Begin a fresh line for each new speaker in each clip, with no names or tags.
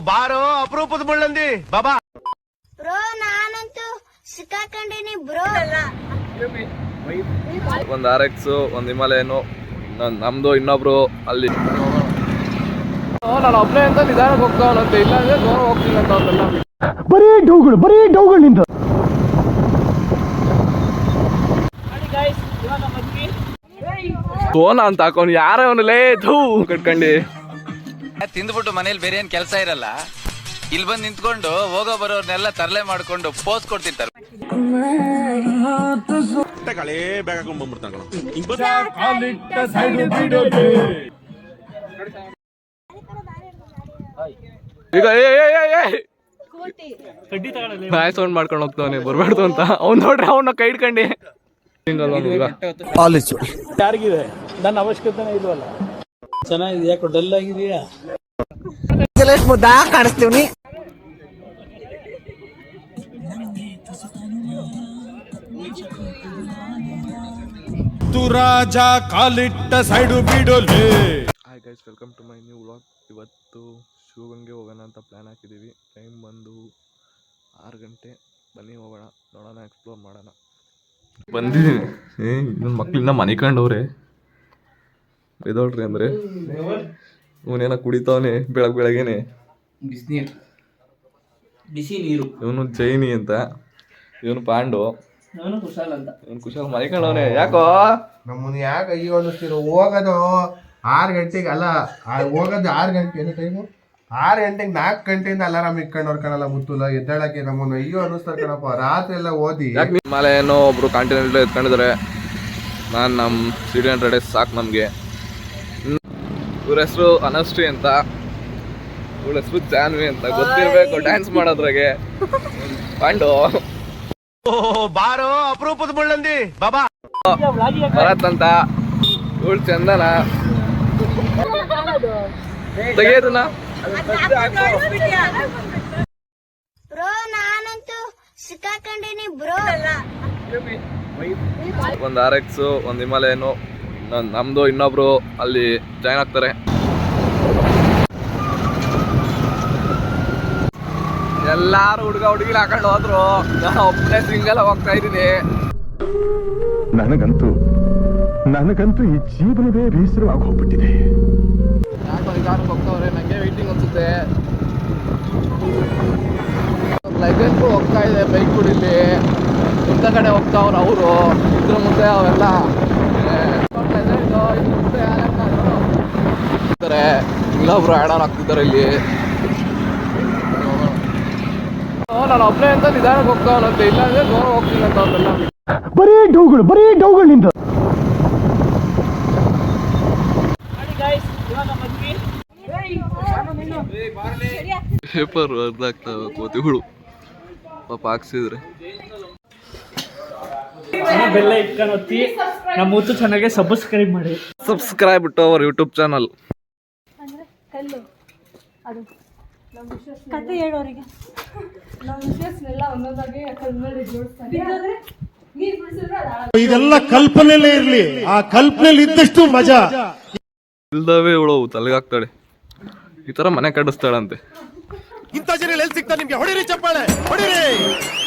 ಬಾರೋ ಅಪರೂಪದ ಮುಳ್ಳಂದಿ ಬಾಬಾ.
ಬ್ರೋ ನಾನಂತೂ ಸಿಕ್ಕಾಕೊಂಡಿನಿ ಬ್ರೋ.
ಒಂದ್ RX, ಒಂದ್ ಹಿಮಾಲಯನು, ನಮ್ದು ಇನ್ನೊಬ್ರು ಅಲ್ಲಿ. ನಾನು ಒಬ್ಬನೇ ಅಂತ ನಿಧಾನಕ್ಕೆ ಹೋಗ್ತಾವನಂತೆ, ಇಲ್ಲಾಂದ್ರೆ ದೂರ ಹೋಗ್ತೀನಿ ಅಂತ ಅವ್ರನ್ನೆಲ್ಲ.
ಬರೀ ಡೌಗಳು ನಿಂದ.
ಸೋನಾ ಅಂತ ಹಾಕೋನು ಯಾರ ಅವನಲ್ಲೇ ಥೂ ಕಟ್ಕಂಡಿ
ತಿಂದ್ಬಿಟ್ಟು ಮನೇಲಿ ಬೇರೆ ಏನ್ ಕೆಲಸ ಇರಲ್ಲ, ಇಲ್ಲಿ ಬಂದು ನಿಂತ್ಕೊಂಡು ಹೋಗೋ ಬರೋರ್ನೆಲ್ಲ ತರಲೆ ಮಾಡ್ಕೊಂಡು ಪೋಸ್ ಕೊಡ್ತಿರ್ತಾರೆ.
ಈಗ ನಾಯಿ ಸೌಂಡ್ ಮಾಡ್ಕೊಂಡು ಹೋಗ್ತಾವನೆ ಬರ್ಬಾರ್ದು ಅಂತ. ಅವ್ನು ನೋಡ್ರಿ ಅವನ್ನ ಕೈ ಇಟ್ಕಂಡಿ.
ಯಾರಿಗಿದೆ ನನ್ನ ಅವಶ್ಯಕತೆನೇ ಇಲ್ವಲ್ಲ. ಚೆನ್ನಾಗಿದೆ, ಯಾಕೋ ಡಲ್ ಆಗಿದೆಯಾ?
ಮುದ್ದಾ ಕಾಣಿಸ್ತೀವಿ.
ರಾಜ ಕಾಲಿಟ್ಟ ಸೈಡು ಬಿಡೋಲೆ.
Hi guys, welcome to my new vlog. ಇವತ್ತು ಶಿವಗಂಗೆ ಹೋಗೋಣ ಅಂತ ಪ್ಲ್ಯಾನ್ ಹಾಕಿದ್ದೀವಿ. ಟೈಮ್ ಬಂದು 6 ಗಂಟೆ. ಬನ್ನಿ ಹೋಗೋಣ, ನೋಡೋಣ, ಎಕ್ಸ್ಪ್ಲೋರ್ ಮಾಡೋಣ. ಬಂದಿದ್ದೀನಿ. ನನ್ನ ಮಕ್ಳು ಇನ್ನೂ ಮನೆ ಕಂಡವ್ರೆ ಇದೋಳ್ರಿ ಅಂದರೆ ಇವನೇನ ಕುಡಿತಾವನೆ ಬೆಳಗ್ಗೆನೆ
ಬಿಸಿ ನೀರು.
ಇವನು ಜೈನಿ ಅಂತ, ಇವನು ಪಾಂಡು,
ನಾನು ಕುಶಾಲ್ ಅಂತ.
ಇವನು ಕುಶಾಲ್ ಮನೆ ಕಂಡವನೆ. ಯಾಕೋ
ನಮ್ಮನ್ನ ಯಾಕೆ ಅಯ್ಯೋ ಅನ್ನಿಸ್ತೀರೋ? ಹೋಗೋದು 6 ಗಂಟೆಗೆ ಅಲ್ಲ, ಹೋಗೋದು 6 ಗಂಟೆ ಏನು ಟೈಮು? 6 ಗಂಟೆಗೆ 4 ಗಂಟೆಯಿಂದ ಅಲಾರಾಮ್ ಇಟ್ಕೊಂಡು ಹೊರ್ಕಣಲ್ಲ ಮುತ್ತುಲ್ಲ ಎದ್ದಾಳಕ್ಕೆ. ನಮ್ಮನ್ನು ಅಯ್ಯೋ ಅನ್ನಿಸ್ತಾರೆ ಕಣಪ್ಪ. ರಾತ್ರಿ ಎಲ್ಲ ಓದಿ
ಮಲೆ ಏನೋ ಒಬ್ರು ಕಾಂಟಿನೆಂಟಲ್ ಎತ್ಕೊಂಡಿದ್ದಾರೆ. ನಾನು ನಮ್ಮ CD100 ಸಾಕು ನಮಗೆ. ಇವ್ರ ಹೆಸರು ಅನಶ್ರೀ ಅಂತ, ಇವಳ ಹೆಸರು ಜಾನ್ವಿ ಅಂತ. ಗೊತ್ತಿರಬೇಕು ಡ್ಯಾನ್ಸ್ ಮಾಡೋದ್ರಾಗೆ. ಪಾಂಡು
ಬಾರೋ ಅಪರೂಪದ ಮುಳ್ಳಂದಿ ಬಾಬಾ.
ಭರತ್ ಅಂತ, ಇವಳು ಚಂದನ. ತೆಗಿಯೋದನ್ನ
ಬ್ರೋ ನಾನಂತೂ ಸಿಕ್ಕಾಕೊಂಡಿನಿ ಬ್ರೋ.
ಒಂದು RX, ಒಂದು ಹಿಮಾಲಯನು, ನಮ್ದು ಇನ್ನೊಬ್ರು ಅಲ್ಲಿ ಜಾಯ್ನ್ ಆಗ್ತಾರೆ. ಎಲ್ಲಾರು ಹುಡುಗ ಹುಡುಗಿನ ಹಾಕೊಂಡು ಹೋದ್ರು. ನಾನು ಒಬ್ಬನೇ ಸಿಂಗಲ್ ಹೋಗ್ತಾ ಇದ್ದೀನಿ.
ನನಗಂತೂ ಈ ಜೀವನವೇ ಬೇಸರವಾಗಿ ಹೋಗ್ಬಿಟ್ಟಿದೆ.
ಯಾಕೋ ನಿಧಾನಕ್ಕೆ ಹೋಗ್ತಾವ್ರೆ, ನನಗೆ ವೈಟಿಂಗ್ ಅನ್ಸುತ್ತೆ. ಲೈಸೆನ್ಸು ಹೋಗ್ತಾ ಇದೆ ಬೈಕ್ ಕುಡಿಲಿ. ಇಂಥ ಕಡೆ ಹೋಗ್ತಾವ್ರು ಅವರು. ಇದ್ರ ಮುಂದೆ ಅವೆಲ್ಲ ಇನ್ನೊಬ್ರು ಆ್ಯಡ್ ಆನ್ ಆಗ್ತಿದ್ದಾರೆ ಇಲ್ಲಿ. ನಾನು ಒಬ್ಬನೇ ಅಂತ ನಿಧಾನಕ್ಕೆ ಹೋಗ್ತಾವನಂತೆ, ಇಲ್ಲಾಂದ್ರೆ ದೂರ ಹೋಗ್ತೀನಿ ಅಂತ ಅವ್ರನ್ನೆಲ್ಲ.
ಬರೀ ಡೌಗಳು ನಿಂದ.
ಪೇಪರ್ ಅರ್ಧಾಗ್ತಾವೆ ಕೋತಿಗಳು ಪಾಪ ಹಾಕ್ಸಿದ್ರೆ.
ಬೆಲ್ಲ ಇಟ್ಕೊಂಡು ಹೊತ್ತಿ ನಮ್ಮ ಮುತ್ತು ಚೆನ್ನಾಗಿ ಸಬ್ಸ್ಕ್ರೈಬ್ ಮಾಡಿ.
Subscribe to our YouTube channel.
ಕತೆ ಹೇಳೋರಿಗೆ
ಇದೆಲ್ಲ ಕಲ್ಪನೆಲೇ ಇರ್ಲಿ, ಆ ಕಲ್ಪನೆಲಿ ಇದ್ದಷ್ಟು ಮಜಾ.
ಇಲ್ದವೇ ಇವಳು ತಲೆಗಾಗ್ತಾಳೆ. ಈ ತರ ಮನೆ ಕಟ್ಟಿಸ್ತಾಳಂತೆ.
ಇಂಥ ಜನ ಎಲ್ಲಿ ಸಿಗ್ತಾರೆ ನಿಮ್ಗೆ? ಹೊಡಿರಿ ಚಪ್ಪಾಳೆ, ಹೊಡಿರಿ.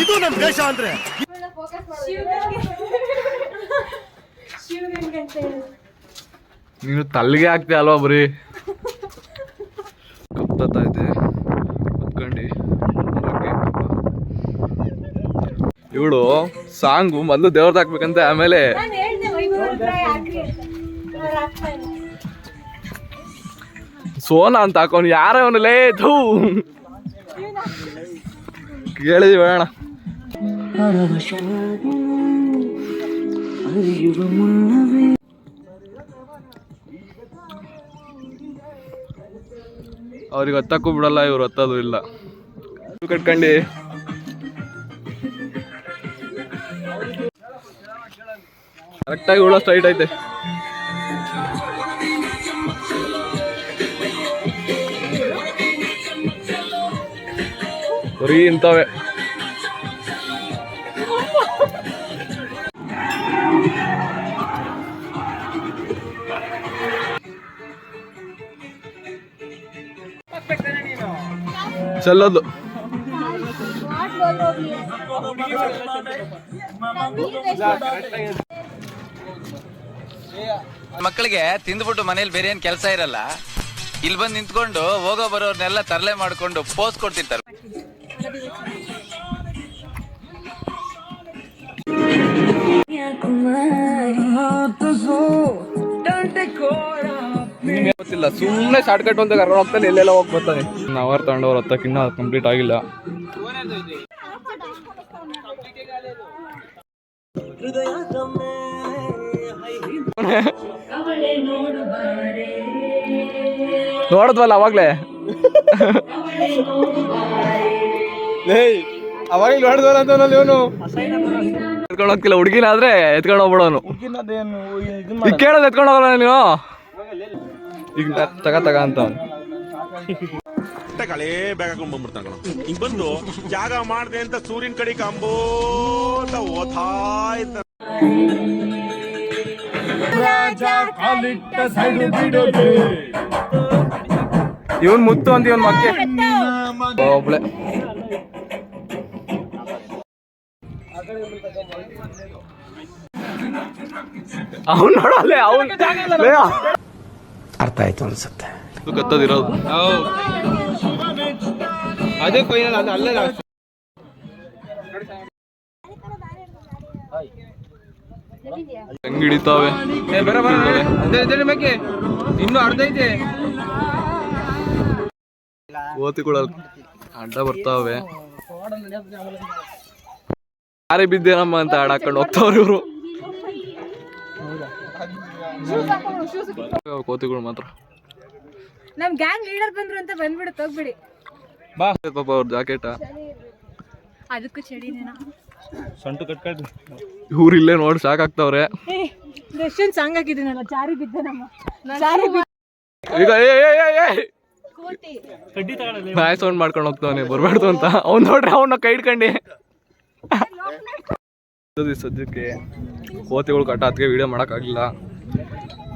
ಇದು ನಮ್ ದೇಶ ಅಂದ್ರೆ.
ನೀನು ತಲೆಗೆ ಆಗ್ತೀಯ ಅಲ್ವಾ? ಬರೀ ಕಪ್ತೈತೆ ಕುತ್ಕೊಂಡು. ಇವಳು ಸಾಂಗು ಮೊದಲು ದೇವ್ರದ್ದು ಹಾಕ್ಬೇಕಂತೆ, ಆಮೇಲೆ ಸೋನಾ ಅಂತ ಹಾಕೋನು ಯಾರ ಅವನಲ್ಲೇ ಥೂ ಕೇಳಿದ್ವಿ ಬೇಡ. ಅವ್ರಿಗೆ ಹತ್ತಕ್ಕೂ ಬಿಡಲ್ಲ, ಇವ್ರು ಹತ್ತೋದು ಇಲ್ಲ. ಕಟ್ಕಂಡು ಕರೆಕ್ಟಾಗಿ ಇವಳು ಸ್ಟ್ರೈಟ್ ಐತೆ. ಬರೀ ಇಂಥವೇ. ಚೆಲ್ಲೋದು.
ಮಕ್ಕಳಿಗೆ ತಿಂದ್ಬಿಟ್ಟು ಮನೇಲಿ ಬೇರೆ ಏನ್ ಕೆಲಸ ಇರಲ್ಲ, ಇಲ್ಲಿ ಬಂದು ನಿಂತ್ಕೊಂಡು ಹೋಗೋ ಬರೋರ್ನೆಲ್ಲ ತರಲೆ ಮಾಡ್ಕೊಂಡು ಪೋಸ್ ಕೊಡ್ತಿರ್ತಾರೆ.
ಗೊತ್ತಿಲ್ಲ, ಸುಮ್ಮನೆ ಶಾರ್ಟ್ ಕಟ್ ಅಂತ ಕರ್ಕೊಂಡು ಹೋಗ್ತಾನೆ, ಎಲ್ಲೆಲ್ಲ ಹೋಗಿ ಬರ್ತಾನೆ. ಅವರ್ ತಗೊಂಡವ್ರು ಹತ್ತಕ್ಕೆ ಇನ್ನೂ ಕಂಪ್ಲೀಟ್ ಆಗಿಲ್ಲ. ನೋಡಿದ್ವಲ್ಲ ಅವಾಗ್ಲೇ, ಅವಾಗ್ಲೇ ನೋಡಿದ್ವಲ್ಲ ಅಂತ ಇವನು ಎತ್ಕೊಂಡು ಹೋಗ್ತಿಲ್ಲ. ಹುಡುಗಿನ ಆದ್ರೆ ಎತ್ಕೊಂಡು ಹೋಗ್ಬಿಡೋನು. ಈಗ ಕೇಳೋದು ಎತ್ಕೊಂಡು ಹೋಗಲ್ಲ ನೀವು, ಈಗ ತಗ ಅಂತ
ಕಳೆ ಬೇಗ ಹಾಕೊಂಡ್ ಬಂದ್ಬಿಡ್ತಾನ. ಹಿಂಗ್ ಬಂದು ಜಾಗ ಮಾಡ್ದೆ ಅಂತ ಸೂರ್ಯನ ಕಡೆ ಕಂಬೋ ಅಂತ ಓದ್ತಾ ಇದ್ದ.
ಇವನ್ ಮುತ್ತು ಅಂತ ಇವನ್ ಮಕ್ಕೆ ಒಬ್ಳೆ. ಅವನ್ ನೋಡಲ್ಲ, ಅವನ್
ಅರ್ಥ ಆಯ್ತು ಅನ್ಸುತ್ತೆ.
ಗತ್ತದಿರೋದು ಅದೇ ಕೊಯ್ಯಲ್ಲ, ಅದು ಅಲ್ಲೇ ಹೆಂಗ್ ಹಿಡಿತಾವೆ. ಇನ್ನು ಅರ್ಧ ಐತೆ, ಕೋತಿಗಳು ಅಡ್ಡ ಬರ್ತಾವೆ. ಯಾರೇ ಬಿದ್ದೇನಮ್ಮ ಅಂತ ಆಡಾಕೊಂಡು ಹೋಗ್ತಾವ್ರಿ ಇವ್ರು. ಕೋತಿಗಳು ಮಾತ್ರ
ನಮ್ ಗ್ಯಾಂಗ್ ಲೀಡರ್ ಬಂದ್ರು ಅಂತ ಬಂದ್ಬಿಡುತ್ತೆ, ಹೋಗ್ಬಿಡಿ.
ಬಾ ಪಾಪ ಅವ್ರ ಜಾಕೆಟ
ಅದಕ್ಕೂ ಚಳಿನೇನ.
ಇವ್ರು ಇಲ್ಲೇ ನೋಡಿ ಸಾಕಾಗ್ತಾವ್ರೆ.
ದರ್ಶನ್ ಸಾಂಗ್ ಹಾಕಿದ್ದೀನಲ್ಲ, ಜಾರಿ ಬಿದ್ದೆ ನಮ್ಮ
ಈಗ
ಕೋತಿ
ಬಾಯ್ ಸೌಂಡ್ ಮಾಡ್ಕೊಂಡು ಹೋಗ್ತಾವನೆ ಬರ್ಬಾರ್ದು ಅಂತ. ಅವ್ನು ನೋಡ್ರಿ ಅವನ್ನ ಕೈ ಇಟ್ಕೊಂಡಿ. ಸದ್ಯಕ್ಕೆ ಕೋತಿಗಳು ಕಟ್ಟ, ಅದಕ್ಕೆ ವಿಡಿಯೋ ಮಾಡೋಕ್ಕಾಗಲಿಲ್ಲ.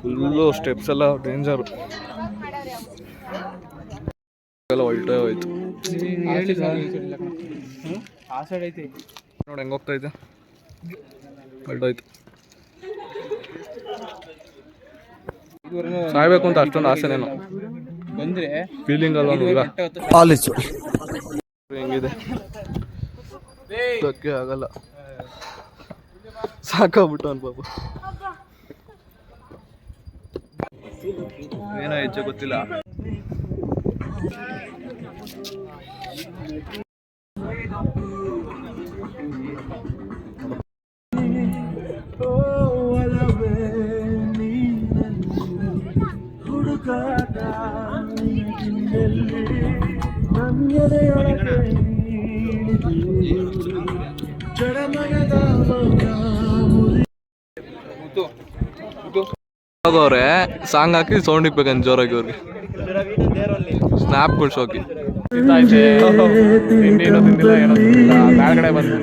ಫುಲ್ಲು ಸ್ಟೆಪ್ಸ್ ಎಲ್ಲ ಡೇಂಜರು, ಎಲ್ಲ ಹೊಲ್ಟೇ ಹೋಯ್ತು. ನೋಡಿ ಹೆಂಗೆ ಹೋಗ್ತೈತೆ, ಹೊಲ್ಟೋಯ್ತು. ಸಾಯ್ಬೇಕು ಅಂತ ಅಷ್ಟೊಂದು ಆಸೆನೇನು ಬಂದ್ರೆ ಫೀಲಿಂಗ್ ಅಲ್ವಾ ಈಗ ಹೆಂಗಿದೆ, ಆಗಲ್ಲ. ಸಾಕಾಗ್ಬಿಟ್ಟು ಅನ್ ಪಾಪ. ಏನೋ ಹೆಚ್ಚು ಗೊತ್ತಿಲ್ಲ. ಅವ್ರೆ ಸಾಂಗ್ ಹಾಕಿ ಸೌಂಡ್ ಇಕ್ಬೇಕಂತ ಜೋರಾಗಿ ಅವ್ರಿಗೆ ಸ್ನ್ಯಾಪ್ಗಳು ಶೋಕಿ. ಮೇಲ್ಗಡೆ ಬಂದು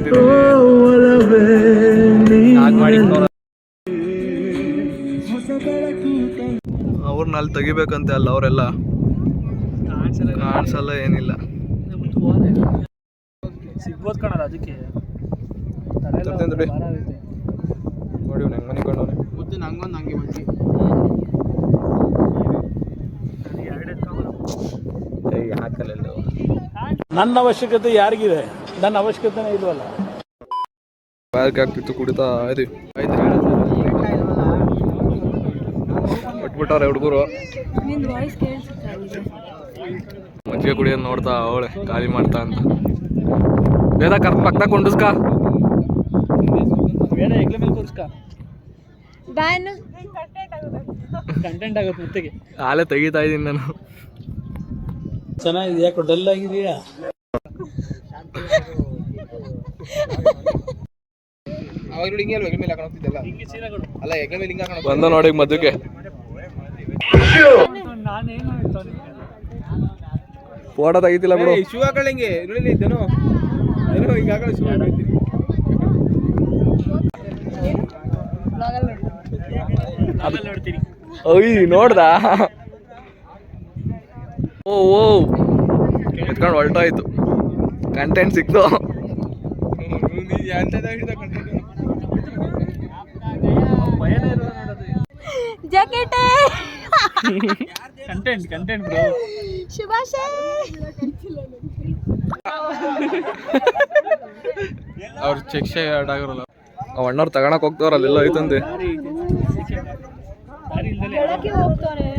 ಅವ್ರನ್ನ ಅಲ್ಲಿ ತೆಗಿಬೇಕಂತೆ, ಅಲ್ಲ ಅವರೆಲ್ಲ ಕಾಣಿಸಲ್ಲ, ಏನಿಲ್ಲ.
ಸಿಗ್ಬೋದು ಕಣಲ್ಲ, ಅದಕ್ಕೆ
ನೋಡಿ ಹೆಂಗ್ ಮನೆ ಕೊಂಡವ್ರೆ.
ನಂಗೊಂದು ಹಂಗೆ ಬಂದು ನನ್ನ ಅವಶ್ಯಕತೆ ಯಾರಿಗಿದೆ? ನನ್ನ ಅವಶ್ಯಕತೆನೇ ಇಲ್ವಲ್ಲ.
ಬ್ಯಾಗ್ ಆಗ್ತಿತ್ತು, ಕುಡಿತಾ ಇದೀವಿ. ಬಿಟ್ಬಿಟ್ಟವ್ರೆ ಹುಡುಗರು. ಮಜ್ಜಿಗೆ ಕುಡಿಯೋದು ನೋಡ್ತಾ ಅವಳೆ ಖಾಲಿ ಮಾಡ್ತಾ ಅಂತ. ಬೇಡ ಪಕ್ಕದಾಗ ಕೊಂಡಿಸ್ಕ,
ಬೇಡ ಎಗ್ಲ ಮೇಲೆ ಕೂರಿಸ್ಕ,
ಬಾನು
ಕಂಟೆಂಟ್ ಆಗುತ್ತೆ ಮುತ್ತಿಗೆ.
ಹಾಲೆ ತೆಗಿತಾ ಇದೀನಿ ನಾನು.
ಚೆನ್ನಾಗಿದೆ, ಯಾಕೋ ಡಲ್ ಆಗಿದೆಯಾ?
ಬಂದ ನೋಡಿ ಮದ್ದುಗೆ. ಫೋಟೋ ತೆಗಿತಿಲ್ಲ ಬಿಡು.
ಶೂ ಹಾಕೊಳ್ಳಂಗೆ
ಓಯ್ ನೋಡ್ದ? ಓ ಎತ್ಕೊಂಡು ಹೊರಟೋಯ್ತು. ಕಂಟೆಂಟ್ ಸಿಕ್ತು.
Jacket
content bro.
ಶುಭಾಶಯ.
ಅವ್ರು ಚೆಕ್ ಶೇಡ್ ಆಗಿರಲ್ಲ. ಅವ್ ಅಣ್ಣವ್ರು ತಗೊಳಕ್ ಹೋಗ್ತವ್ರಲ್ಲ, ಎಲ್ಲ ಐತಂತೆ.
ಬೆಳಗ್ಗೆ ಹೋಗ್ತಾರೆ.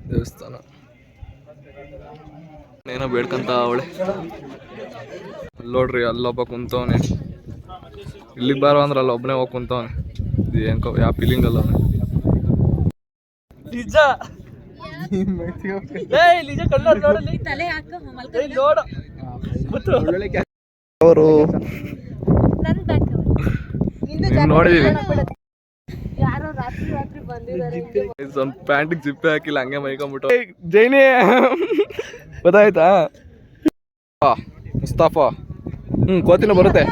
ದೇವಸ್ಥಾನ ಏನೋ ಬೇಡ್ಕಂತ ಅವಳೆ. ನೋಡ್ರಿ ಅಲ್ಲೊಬ್ಬ ಕುಂತವನೆ. ಇಲ್ಲಿಗೆ ಬಾರೋ ಅಂದ್ರೆ ಅಲ್ಲಿ ಒಬ್ಬನೇ ಹೋಗಿ ಕುಂತವನೆ. ಏನ್ಕೋ ಯಾವ ಫೀಲಿಂಗ್ ಅಲ್ಲ ಅವನು.
ನಿಜ ನಿಜ ಕಣ್ಣಲ್ಲಿ ನೋಡಲಿ.
ತಲೆ ಹಾಕ
ನೋಡು
ಅವರು
ನನ್ ಬ್ಯಾಕ್
ನೋಡಿದೀವಿ.
ಯಾರೋ ರಾತ್ರಿ ಬಂದಿದ್ದಾರೆ.
ಒಂದು ಪ್ಯಾಂಟಿಗೆ ಜಿಪ್ಪೆ ಹಾಕಿಲ್ಲ, ಹಂಗೆ ಮೈಕೊಂಬಿಟ್ಟು. ಜೈನಿ ಗೊತ್ತಾಯ್ತಾ? ಮುಸ್ತಾಫಾ ಕೋತಿನ ಬರುತ್ತೆ.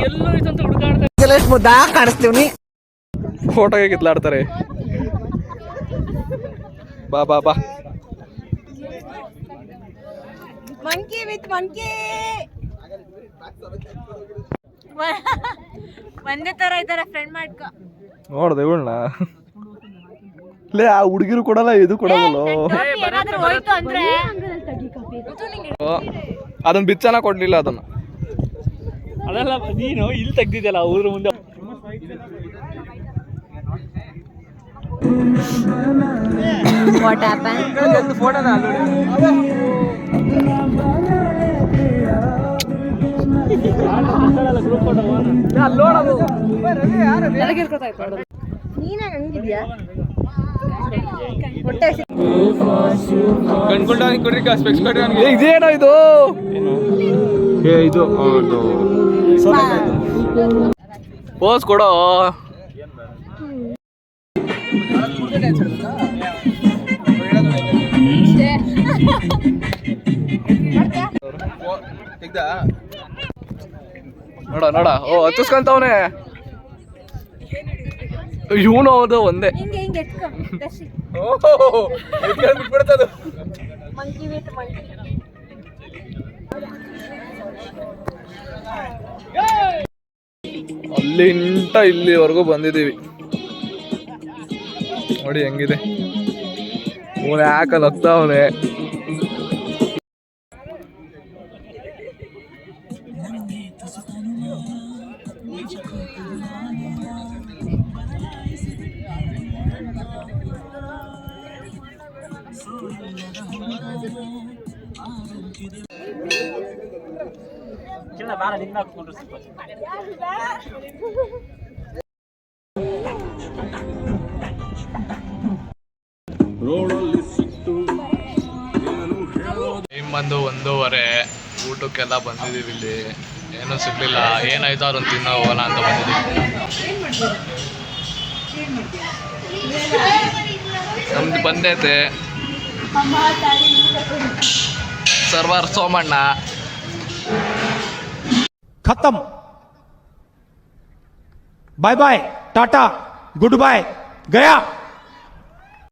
ಎಲ್ಲೋ ಇದಂತ ಹುಡುಕಾಡ್ತಾರೆ.
ಮುದ್ದಾ ಕಾಣಿಸ್ತೀವಿ.
ಫೋಟೋಗೆ ಕಿತ್ಲಾಡ್ತಾರೆ. ಬಾ ಬಾ ಬಾ.
Monkey with monkey. ಒಂದೇ ತರ ಇದಾರೆ, ಫ್ರೆಂಡ್ ಮಾಡ್ಕೊ.
ನೋಡ್ದೆ ಇವಳನ್ನ. ಲೇ ಆ ಹುಡುಗಿರು ಕೊಡಲ್ಲ, ಇದು ಕೊಡಲ್ಲ.
ಏನಾದ್ರೂ ಹೋಯ್ತು ಅಂದ್ರೆ
ಅದನ್ನ ಬಿಚ್ಚನ ಕೊಡ್ಲಿಲ್ಲ ಅದನ್ನ.
ಅದೆಲ್ಲ ನೀನು ಇಲ್ಲಿ ತೆಗ್ದಿದ್ಯಲ್ಲ ಊರು ಮುಂದೆ.
What happen?
ಫೋಟೋನ
ನೀನಾಗ ಹಂಗಿದ್ಯಾ?
ಇದೇನೋ ಇದು?
ಇದು
ಪೋಸ್ ಕೊಡೋ. ನೋಡ ನೋಡ, ಓ ಹತ್ತಿಸ್ಕೊಂತವನೆ ಇವನು. ಹೌದು ಒಂದೇ.
ಹಿಂಗೆ ಹಿಂಗೆ ಎತ್ಕೊ ದರ್ಶಿ.
ಬಿಟ್ಬಿಡ್ತದು.
Monkey with monkey.
ಅಲ್ಲಿಂಟ ಇಲ್ಲಿವರೆಗೂ ಬಂದಿದ್ದೀವಿ. ನೋಡಿ ಹೆಂಗಿದೆ. ಅವನು ಯಾಕಲ್ಲಿ ಹೋಗ್ತಾವನೆ.
ಬಾರ ನಿನ್ನ ಹಾಕ್ಕೊಂಡ್ರು ಸ್ವಲ್ಪ.
ಟೈಮ್ ಬಂದು 1:30. ಊಟಕ್ಕೆಲ್ಲ ಬಂದಿದ್ದೀವಿ. ಇಲ್ಲಿ ಏನೂ ಸಿಗ್ಲಿಲ್ಲ. ಏನಾಯ್ತು ಅವ್ರನ್ನ ತಿನ್ನೋ ಹೋಗೋಣ ಅಂತ ಬಂದಿದ್ದೀವಿ. ನಮ್ದು ಬಂದೈತೆ ಸರ್ವರ್ ಸೋಮಣ್ಣ.
खत्म. Bye bye, tata, goodbye, गया.